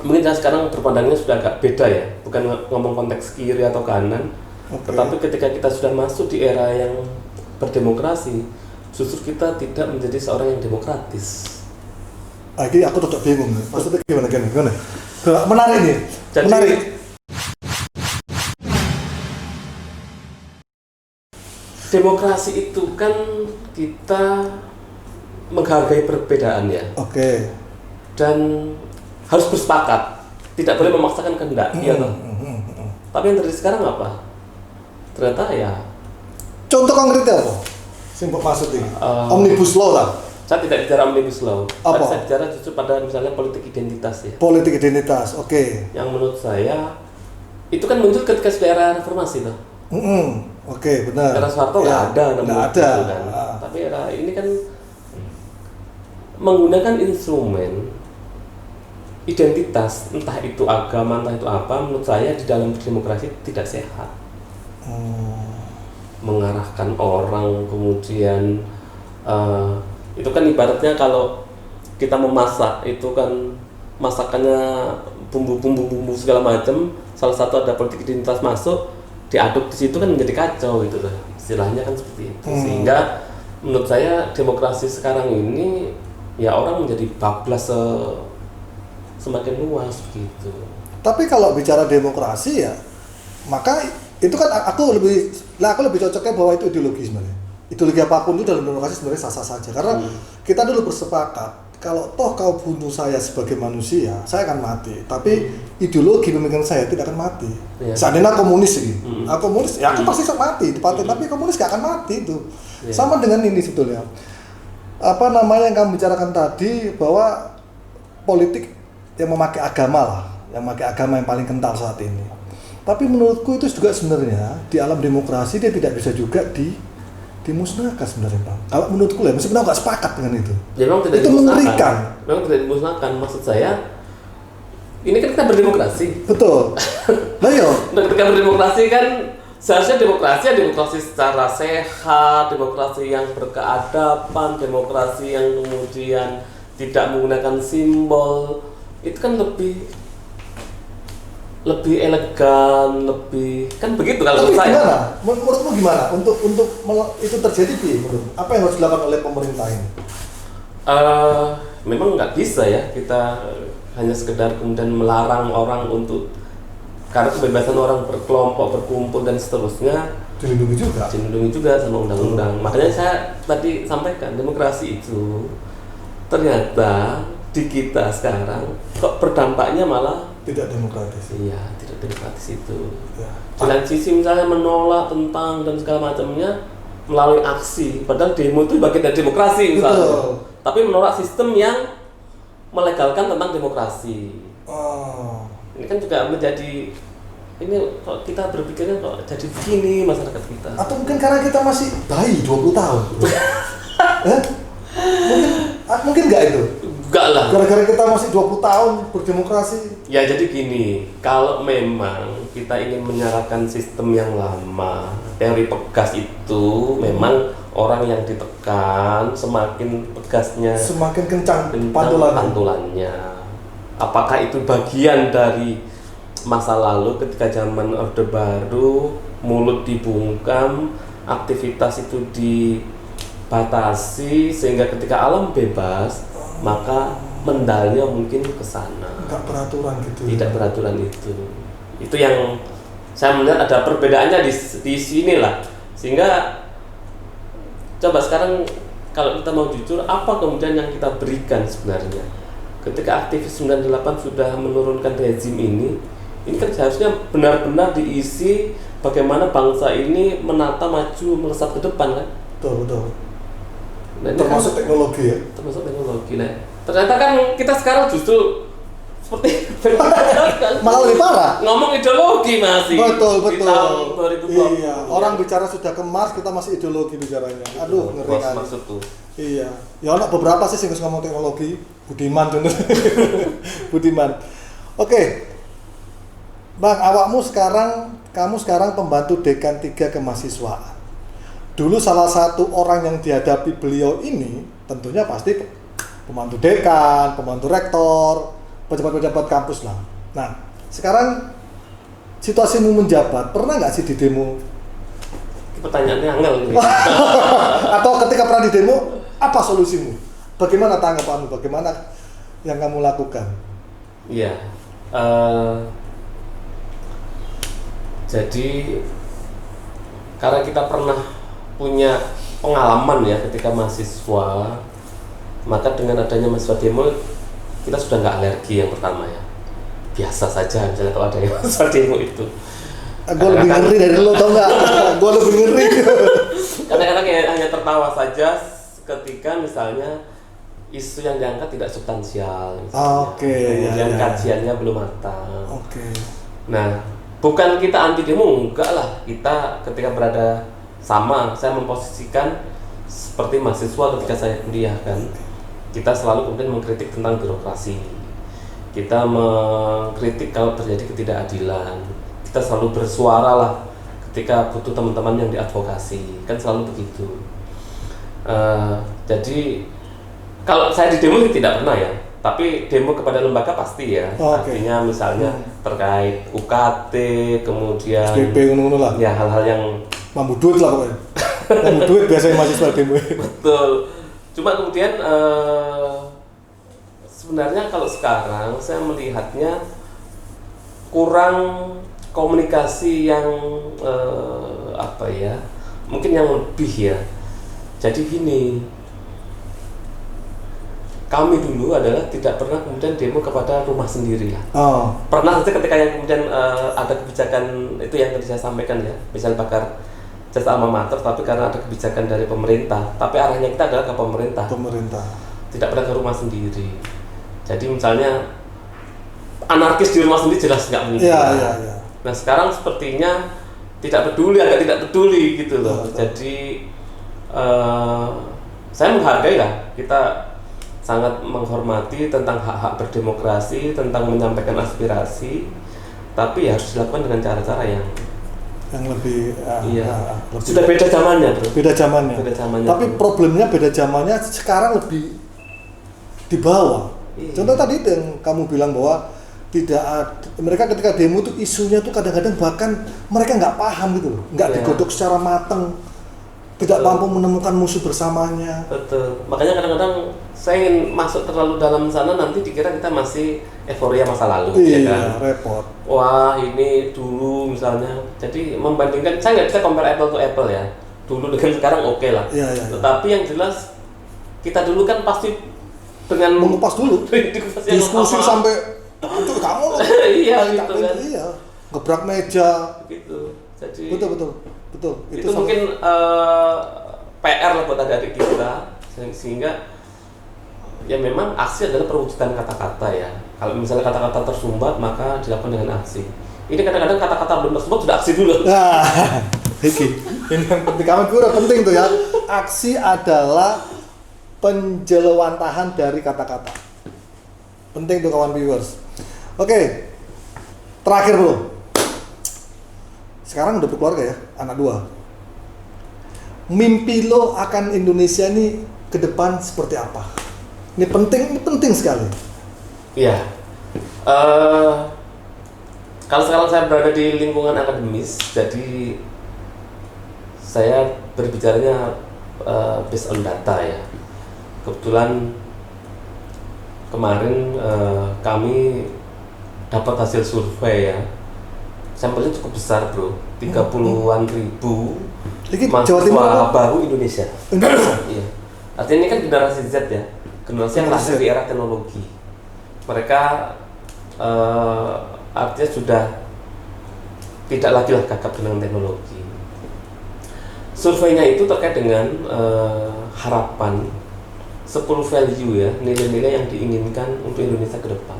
mungkin saya sekarang berpandangnya sudah agak beda ya, bukan ngomong konteks kiri atau kanan, tetapi ketika kita sudah masuk di era yang berdemokrasi, justru kita tidak menjadi seorang yang demokratis. Ini aku tetap bingung nih, maksudnya gimana? Menarik nih, Jadi, menarik. Demokrasi itu kan kita menghargai perbedaan ya. Oke. Dan harus bersepakat, tidak boleh memaksakan kehendak, iya toh. Tapi yang terjadi sekarang apa? Ternyata ya. Contoh konkretnya apa? Simpel maksud ini. Omnibus Law lah. Saya tidak bicara omnibus law. Apa? Saya bicara justru pada misalnya politik identitas ya. Politik identitas, oke. Yang menurut saya itu kan muncul ketika sudah era reformasi toh. Oke, benar. Era Soeharto nggak ada namanya ada. gitu kan. Tapi era ini kan menggunakan instrumen identitas, entah itu agama, entah itu apa, menurut saya di dalam berdemokrasi tidak sehat. Mengarahkan orang, kemudian itu kan ibaratnya kalau kita memasak, itu kan masakannya bumbu segala macam, salah satu ada politik identitas masuk, diaduk di situ kan menjadi kacau gitu tuh. Istilahnya kan seperti itu. Sehingga menurut saya demokrasi sekarang ini ya orang menjadi bablas semakin luas gitu. Tapi kalau bicara demokrasi ya, maka itu kan aku lebih cocoknya bahwa itu ideologi sebenarnya. Ideologi apapun itu dalam demokrasi sebenarnya sah-sah saja. Karena kita dulu bersepakat kalau toh kau bunuh saya sebagai manusia, saya akan mati. Tapi ideologi pemikiran saya tidak akan mati. Seandainya komunis ini, komunis ya aku pasti mati di partai, tapi komunis gak akan mati itu. Sama dengan ini sebetulnya. Apa namanya yang kamu bicarakan tadi bahwa politik yang memakai agama lah, yang memakai agama yang paling kental saat ini. Tapi menurutku itu juga sebenarnya di alam demokrasi dia tidak bisa juga dimusnahkan sebenarnya, Bang. Kalau menurutku lah, meskipun aku nggak sepakat dengan itu. Ya, memang tidak itu mengerikan. Memang tidak dimusnahkan. Maksud saya, ini kan kita berdemokrasi. Betul. Nah yo. Nah, ketika berdemokrasi kan seharusnya demokrasi secara sehat, demokrasi yang berkeadaban, demokrasi yang kemudian tidak menggunakan simbol. Itu kan lebih elegan, lebih kan begitu kalau menurut saya. Gimana? Menurutmu gimana? Untuk itu terjadi menurut apa yang harus dilakukan oleh pemerintah ini? Memang nggak bisa ya kita hanya sekedar kemudian melarang orang untuk, karena kebebasan orang berkelompok, berkumpul dan seterusnya dilindungi juga sama undang-undang. Makanya saya tadi sampaikan demokrasi itu ternyata di kita sekarang kok berdampaknya malah tidak demokratis. Iya, tidak demokratis itu. Ya. Di lain sisi misalnya menolak tentang dan segala macamnya melalui aksi, padahal demo itu bagian dari demokrasi misalnya. Betul. Tapi menolak sistem yang melegalkan tentang demokrasi. Ini kan juga menjadi, ini kok kita berpikirnya kok jadi begini masyarakat kita. Atau mungkin karena kita masih bayi 20 tahun. Mungkin nggak itu? Enggak lah. Gara-gara kita masih 20 tahun berdemokrasi. Ya jadi gini, kalau memang kita ingin menyalahkan sistem yang lama, teori pegas itu memang orang yang ditekan semakin pegasnya, semakin kencang pantulannya. Apakah itu bagian dari masa lalu ketika zaman Orde Baru, mulut dibungkam, aktivitas itu dibatasi sehingga ketika alam bebas maka mendalnya mungkin ke sana. Enggak beraturan gitu. Tidak beraturan itu. Itu yang saya melihat ada perbedaannya di sini lah. Sehingga coba sekarang kalau kita mau jujur, apa kemudian yang kita berikan sebenarnya? Ketika aktivis 98 sudah menurunkan rezim ini kan seharusnya benar-benar diisi bagaimana bangsa ini menata maju melesat ke depan kan? Betul. Nah, termasuk kan, teknologi ya? Termasuk teknologi. Nah, ternyata kan kita sekarang justru seperti malah lebih parah. Ngomong ideologi masih. Betul. Di tahun 2020. Iya, orang bicara sudah ke Mars, kita masih ideologi bicaranya. Aduh, ngeri kan. Maksud tuh. Iya. Ya ada beberapa sih yang ngomong teknologi. Budiman contoh. Budiman. Oke. Bang, kamu sekarang pembantu dekan 3 kemahasiswaan. Dulu salah satu orang yang dihadapi beliau ini tentunya pasti pembantu dekan, pembantu rektor, pejabat-pejabat kampus lah. Nah, sekarang situasimu menjabat, pernah nggak sih di demo? Pertanyaannya angel ini. Atau ketika pernah di demo, apa solusimu? Bagaimana tanggapanmu? Bagaimana yang kamu lakukan? Iya. Jadi karena kita pernah punya pengalaman ya ketika mahasiswa, maka dengan adanya mahasiswa demo kita sudah nggak alergi yang pertama ya. Biasa saja misalnya kalau ada yang mahasiswa demo itu. Gue lebih ngeri dari lo, tau nggak? Gue lebih ngeri. Kadang-kadang ya hanya tertawa saja ketika misalnya isu yang diangkat tidak substansial. Kemudian kajiannya belum matang. Nah, bukan kita anti demo, enggak lah. Kita ketika berada sama, saya memposisikan seperti mahasiswa ketika saya kuliah kan. Kita selalu kemudian mengkritik tentang birokrasi. Kita mengkritik kalau terjadi ketidakadilan. Kita selalu bersuara lah ketika butuh teman-teman yang diadvokasi, kan selalu begitu. Jadi kalau saya di demo tidak pernah ya, tapi demo kepada lembaga pasti ya. Artinya misalnya terkait UKT, kemudian SPP lah. Ya hal-hal yang mampu duit lah pokoknya. Mampu duit biasanya mahasiswa demo. Betul. Cuma kemudian sebenarnya kalau sekarang saya melihatnya kurang komunikasi yang mungkin yang lebih ya. Jadi gini, kami dulu adalah tidak pernah kemudian demo kepada rumah sendiri lah. Pernah saja ketika yang kemudian ada kebijakan itu yang tadi saya sampaikan ya, misal bakar jasa alma mater, tapi karena ada kebijakan dari pemerintah, tapi arahnya kita adalah ke pemerintah. Tidak pernah ke rumah sendiri. Jadi misalnya anarkis di rumah sendiri jelas nggak mungkin. Nah sekarang sepertinya agak tidak peduli gitu loh. Jadi saya menghargai lah, kita sangat menghormati tentang hak-hak berdemokrasi, tentang menyampaikan aspirasi, tapi ya harus dilakukan dengan cara-cara yang lebih sudah beda zamannya, bro. Beda zamannya. Tapi problemnya beda zamannya sekarang lebih di bawah. Contoh tadi itu yang kamu bilang bahwa mereka ketika demo tuh isunya tuh kadang-kadang bahkan mereka nggak paham gitu loh, nggak digodok secara matang, tidak mampu menemukan musuh bersamanya. Betul. Makanya kadang-kadang saya ingin masuk terlalu dalam sana, nanti dikira kita masih euforia masa lalu. Repot. Wah ini dulu misalnya, jadi membandingkan, saya nggak bisa compare apple to apple ya. Dulu dengan sekarang oke lah. Tetapi yang jelas kita dulu kan pasti dengan mengupas dulu, diskusi sampai hancur kamu. Gitu kan. Gebrak meja. Gitu. Jadi betul. Itu mungkin PR lah buat adik-adik kita, sehingga ya memang aksi adalah perwujudan kata-kata ya. Kalau misalnya kata-kata tersumbat maka dilakukan dengan aksi. Ini kadang-kadang kata-kata belum tersumbat sudah aksi dulu. Ini yang penting, kamu udah penting tuh ya. Aksi adalah penjelawantahan dari kata-kata. Penting tuh kawan viewers. Oke, terakhir bro. Sekarang udah berkeluarga ya, anak 2. Mimpi lo akan Indonesia ini ke depan seperti apa? Ini penting sekali. Iya. Kalau sekarang saya berada di lingkungan akademis, jadi saya berbicaranya based on data ya. Kebetulan kemarin kami dapat hasil survei ya, sampelnya cukup besar bro, 30-an ribu mahasiswa baru Indonesia. Iya. Artinya ini kan generasi Z ya, generasi yang lahir di era teknologi. Mereka artinya sudah tidak lagi lah gagap dengan teknologi. Surveinya itu terkait dengan harapan 10 value ya, nilai-nilai yang diinginkan untuk Indonesia ke depan.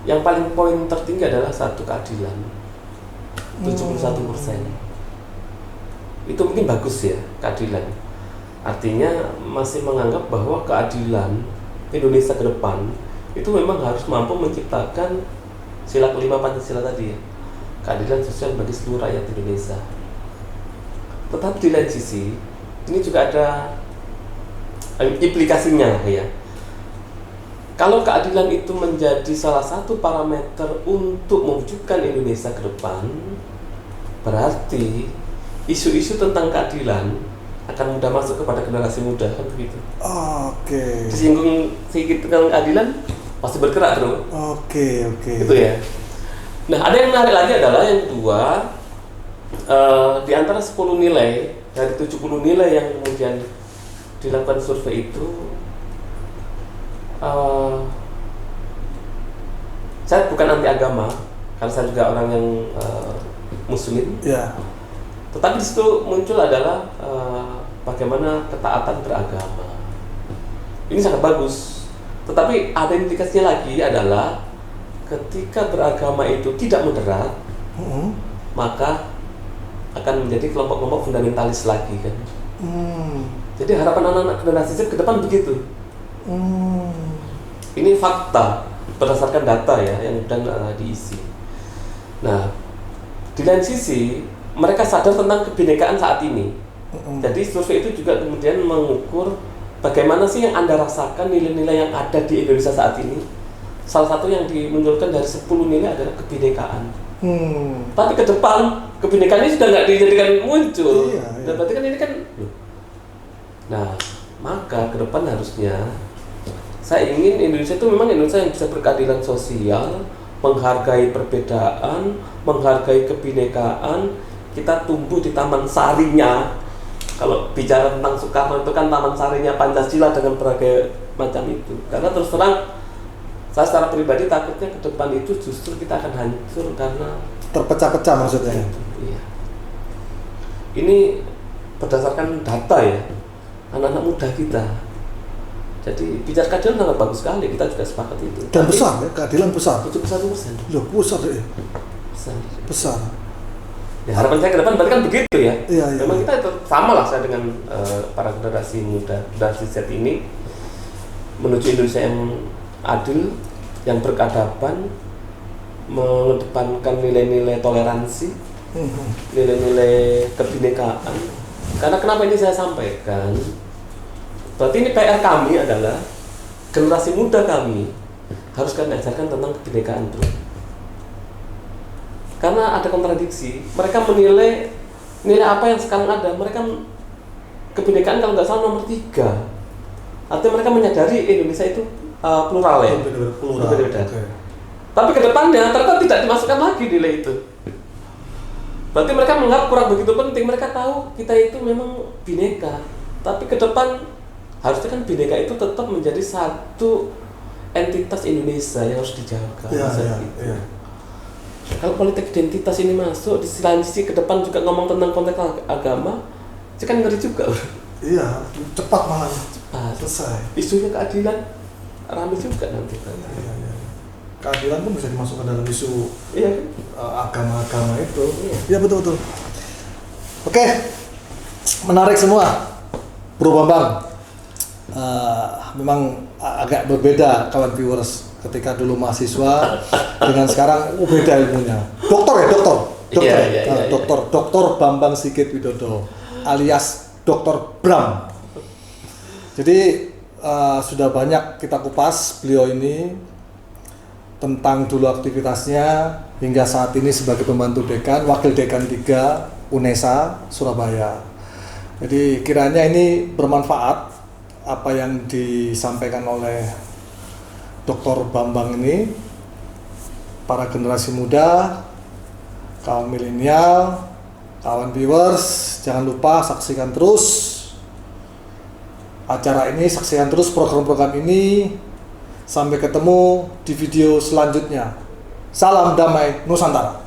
Yang paling poin tertinggi adalah satu, keadilan, 71%. Itu mungkin bagus ya, keadilan. Artinya masih menganggap bahwa keadilan Indonesia ke depan itu memang harus mampu menciptakan sila kelima Pancasila tadi ya, keadilan sosial bagi seluruh rakyat Indonesia. Tetapi di lain sisi ini juga ada implikasinya ya. kalau keadilan itu menjadi salah satu parameter untuk mewujudkan Indonesia ke depan, berarti isu-isu tentang keadilan akan mudah masuk kepada generasi muda, kan begitu. Oke. Disinggung sedikit tentang keadilan, pasti bergerak bro. Oke. Gitu ya. Nah, ada yang menarik lagi adalah yang kedua, di antara 10 nilai dari 70 nilai yang kemudian dilakukan survei itu, saya bukan anti agama karena saya juga orang yang muslim. Ya. Tetapi di situ muncul adalah bagaimana ketaatan beragama. Ini sangat bagus. Tetapi ada indikasinya lagi adalah ketika beragama itu tidak moderat, maka akan menjadi kelompok-kelompok fundamentalis lagi kan. Jadi harapan anak-anak generasi Z ke depan begitu. Ini fakta berdasarkan data ya yang dan diisi. Nah, di lain sisi mereka sadar tentang kebinekaan saat ini. Jadi survei itu juga kemudian mengukur bagaimana sih yang Anda rasakan nilai-nilai yang ada di Indonesia saat ini. Salah satu yang dimunculkan dari 10 nilai adalah kebinekaan. Tapi ke depan kebinekaan ini sudah nggak dijadikan muncul. Iya. Dan berarti kan ini kan. Nah, maka ke depan harusnya saya ingin Indonesia itu memang Indonesia yang bisa berkeadilan sosial, menghargai perbedaan, menghargai kebinekaan. Kita tumbuh di taman sarinya. Kalau bicara tentang Soekarno itu kan taman sarinya Pancasila dengan berbagai macam itu. Karena terus terang saya secara pribadi takutnya ke depan itu justru kita akan hancur karena terpecah-pecah maksudnya. Iya. Ini berdasarkan data ya, anak-anak muda kita. Jadi bicara keadilan sangat bagus sekali, kita juga sepakat itu. Dan besar ya, keadilan besar. 71%. Loh, besar ya. Besar. Ya, harapan saya ke depan berarti kan begitu ya. Iya. Memang kita itu sama lah saya dengan para generasi muda, generasi Z ini menuju Indonesia yang adil, yang berkeadaban, mengedepankan nilai-nilai toleransi, nilai-nilai kebinekaan. Karena kenapa ini saya sampaikan? Berarti ini PR kami adalah generasi muda kami harus kami ajarkan tentang kebinekaan bro. Karena ada kontradiksi. Mereka menilai nilai apa yang sekarang ada. Mereka kebinekaan kalau nggak salah nomor 3. Artinya mereka menyadari Indonesia itu plural ya. Berbeda. Okay. Tapi ke depannya ternyata tidak dimasukkan lagi nilai itu. Berarti mereka menganggap kurang begitu penting. Mereka tahu kita itu memang bineka. Tapi ke depan harusnya kan bineka itu tetap menjadi satu entitas Indonesia yang harus dijaga. Iya. Kalau politik identitas ini masuk, di sisi ke depan juga ngomong tentang konteks agama, itu kan ngeri juga. Iya, cepat malah. Cepat. Selesai. Isunya keadilan ramai juga nanti. Iya. Keadilan pun bisa dimasukkan dalam isu agama-agama itu. Iya betul. Oke, menarik semua, Bro Bambang. Memang agak berbeda kawan viewers ketika dulu mahasiswa dengan sekarang beda ilmunya. Doktor Bambang Sigit Widodo alias Dr. Bram. Jadi sudah banyak kita kupas beliau ini tentang dulu aktivitasnya hingga saat ini sebagai pembantu dekan, wakil dekan 3 UNESA Surabaya. Jadi kiranya ini bermanfaat apa yang disampaikan oleh Dr. Bambang ini, para generasi muda, kawan milenial, kawan viewers, jangan lupa saksikan terus acara ini, saksikan terus program-program ini. Sampai ketemu di video selanjutnya. Salam damai Nusantara.